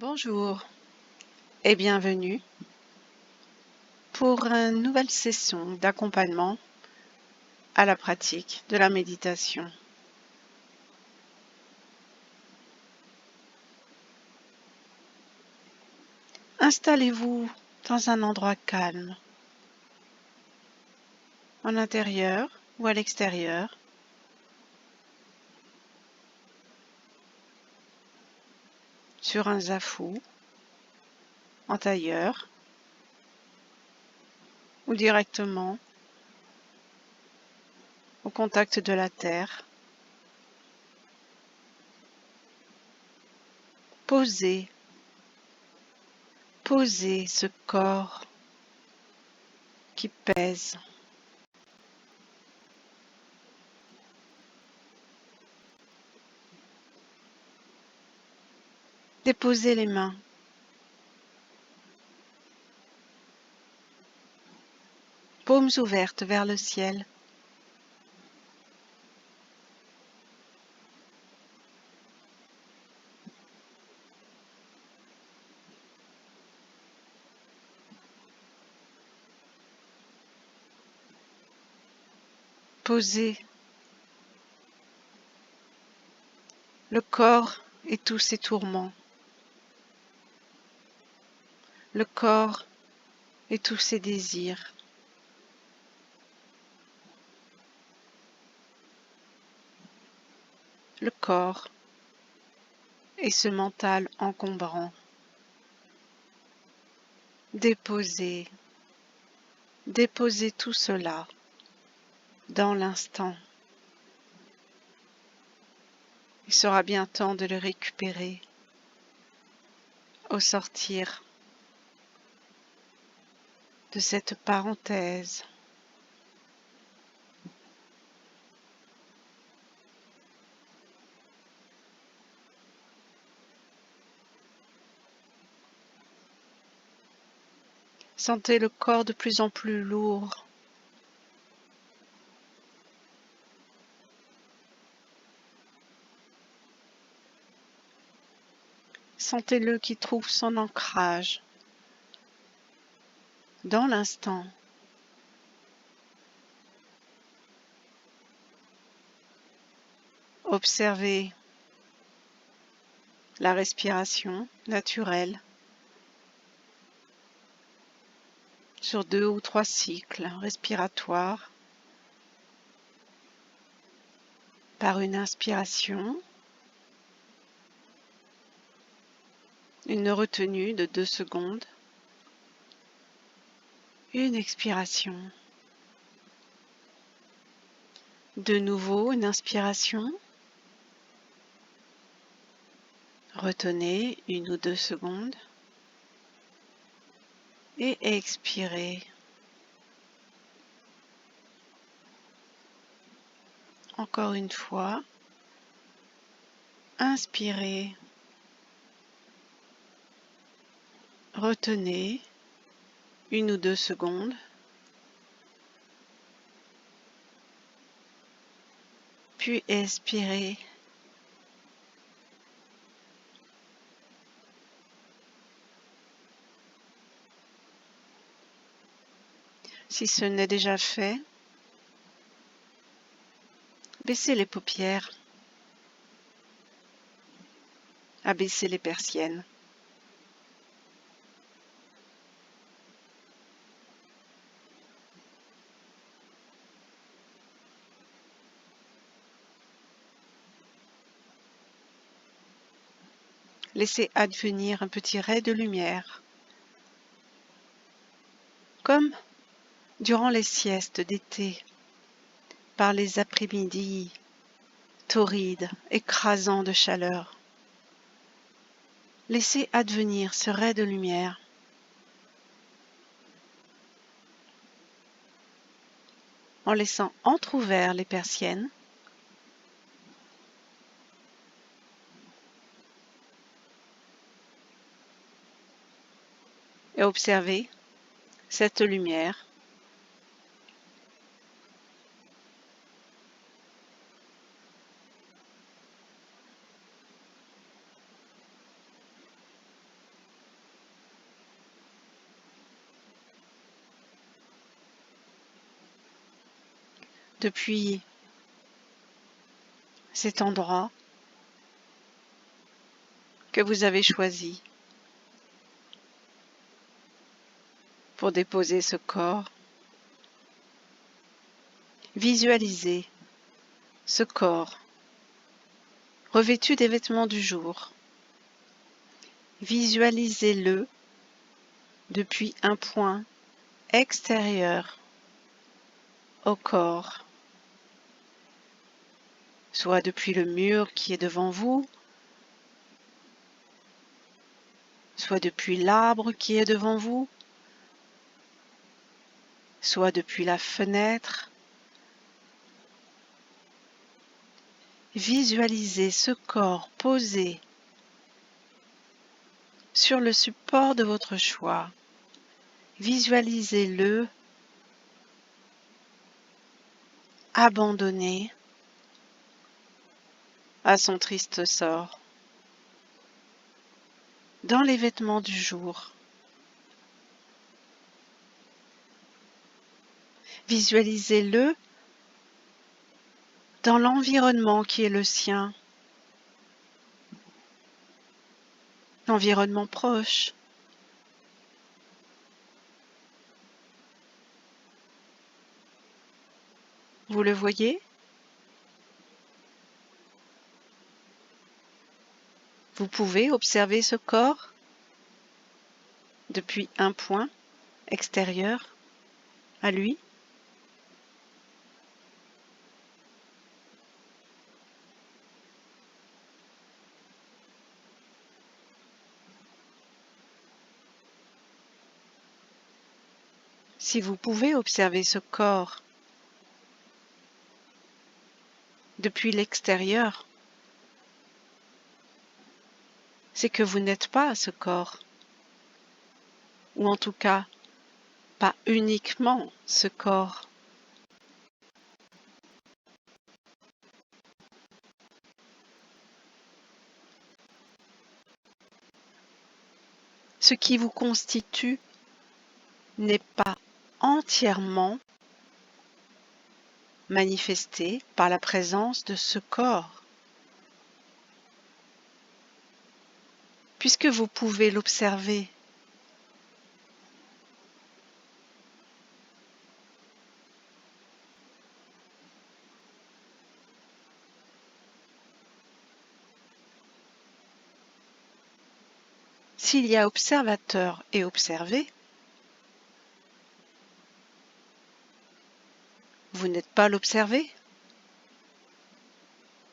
Bonjour et bienvenue pour une nouvelle session d'accompagnement à la pratique de la méditation. Installez-vous dans un endroit calme, en intérieur ou à l'extérieur. Sur un zafou, en tailleur ou directement au contact de la terre. Posez ce corps qui pèse. Déposez les mains. Paumes ouvertes vers le ciel. Posez le corps et tous ses tourments. Le corps et tous ses désirs. Le corps et ce mental encombrant. Déposez tout cela dans l'instant. Il sera bien temps de le récupérer au sortir de cette parenthèse. Sentez le corps de plus en plus lourd. Sentez-le qui trouve son ancrage dans l'instant. Observez la respiration naturelle sur 2 ou 3 cycles respiratoires par une inspiration, une retenue de 2 secondes, une expiration. De nouveau, une inspiration. Retenez 1 ou 2 secondes et expirez. Encore une fois, inspirez, retenez 1 ou 2 secondes, puis expirez. Si ce n'est déjà fait, baissez les paupières, abaissez les persiennes. Laissez advenir un petit ray de lumière, comme durant les siestes d'été, par les après-midi torrides, écrasants de chaleur. Laissez advenir ce ray de lumière. En laissant entr'ouverts les persiennes, et observez cette lumière depuis cet endroit que vous avez choisi pour déposer ce corps. Visualisez ce corps revêtu des vêtements du jour. Visualisez-le depuis un point extérieur au corps, soit depuis le mur qui est devant vous, soit depuis l'arbre qui est devant vous, soit depuis la fenêtre. Visualisez ce corps posé sur le support de votre choix. Visualisez-le abandonné à son triste sort, dans les vêtements du jour. Visualisez-le dans l'environnement qui est le sien, l'environnement proche. Vous le voyez? Vous pouvez observer ce corps depuis un point extérieur à lui. Si vous pouvez observer ce corps depuis l'extérieur, c'est que vous n'êtes pas ce corps, ou en tout cas pas uniquement ce corps. Ce qui vous constitue n'est pas entièrement manifesté par la présence de ce corps, puisque vous pouvez l'observer. S'il y a observateur et observé, vous n'êtes pas l'observé,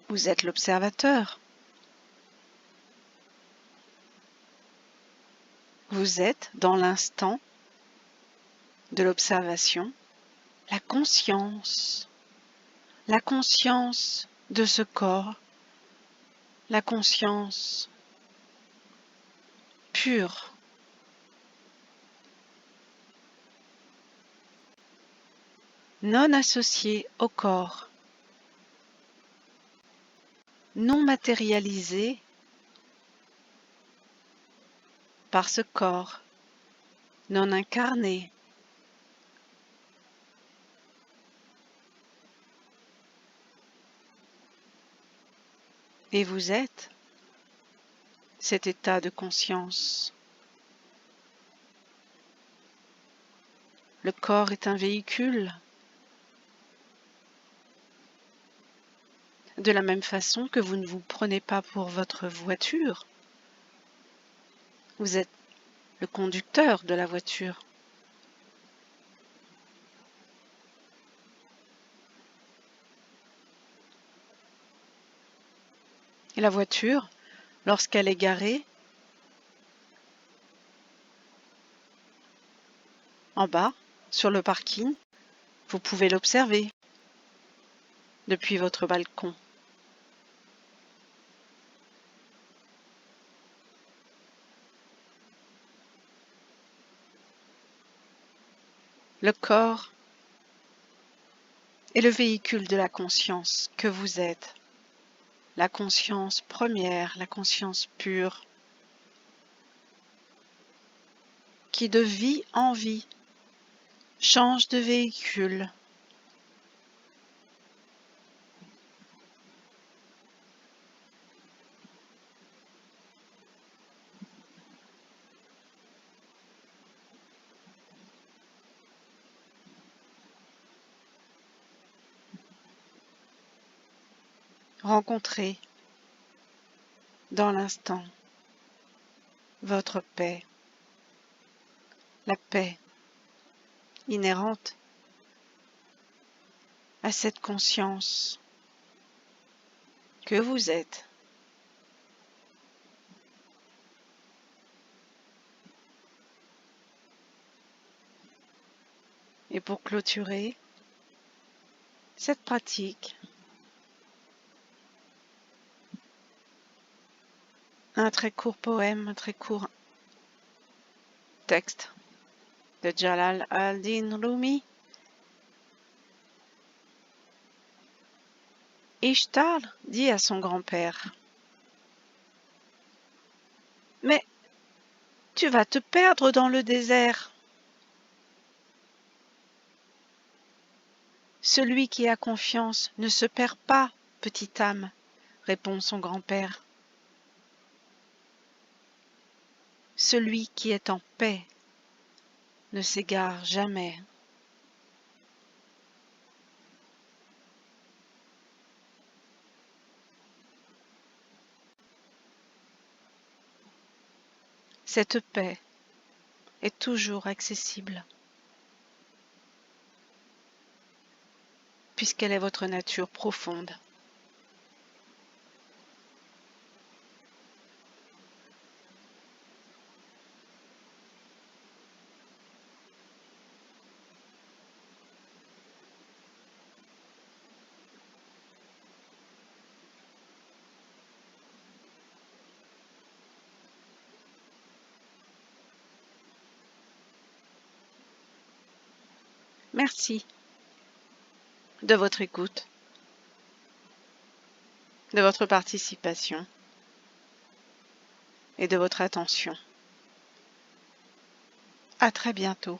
vous êtes l'observateur. Vous êtes dans l'instant de l'observation, la conscience de ce corps, la conscience pure. Non associée au corps, non matérialisée par ce corps, non incarné. Et vous êtes cet état de conscience. Le corps est un véhicule. De la même façon que vous ne vous prenez pas pour votre voiture, vous êtes le conducteur de la voiture. Et la voiture, lorsqu'elle est garée en bas, sur le parking, vous pouvez l'observer depuis votre balcon. Le corps est le véhicule de la conscience que vous êtes, la conscience première, la conscience pure, qui de vie en vie change de véhicule, rencontrez dans l'instant votre paix, la paix inhérente à cette conscience que vous êtes. Et pour clôturer cette pratique, un très court poème, un très court texte de Jalal al-Din Rumi. Ishtar dit à son grand-père: « Mais tu vas te perdre dans le désert. » « Celui qui a confiance ne se perd pas, petite âme, » répond son grand-père. « Celui qui est en paix ne s'égare jamais. » Cette paix est toujours accessible, puisqu'elle est votre nature profonde. Merci de votre écoute, de votre participation et de votre attention. À très bientôt.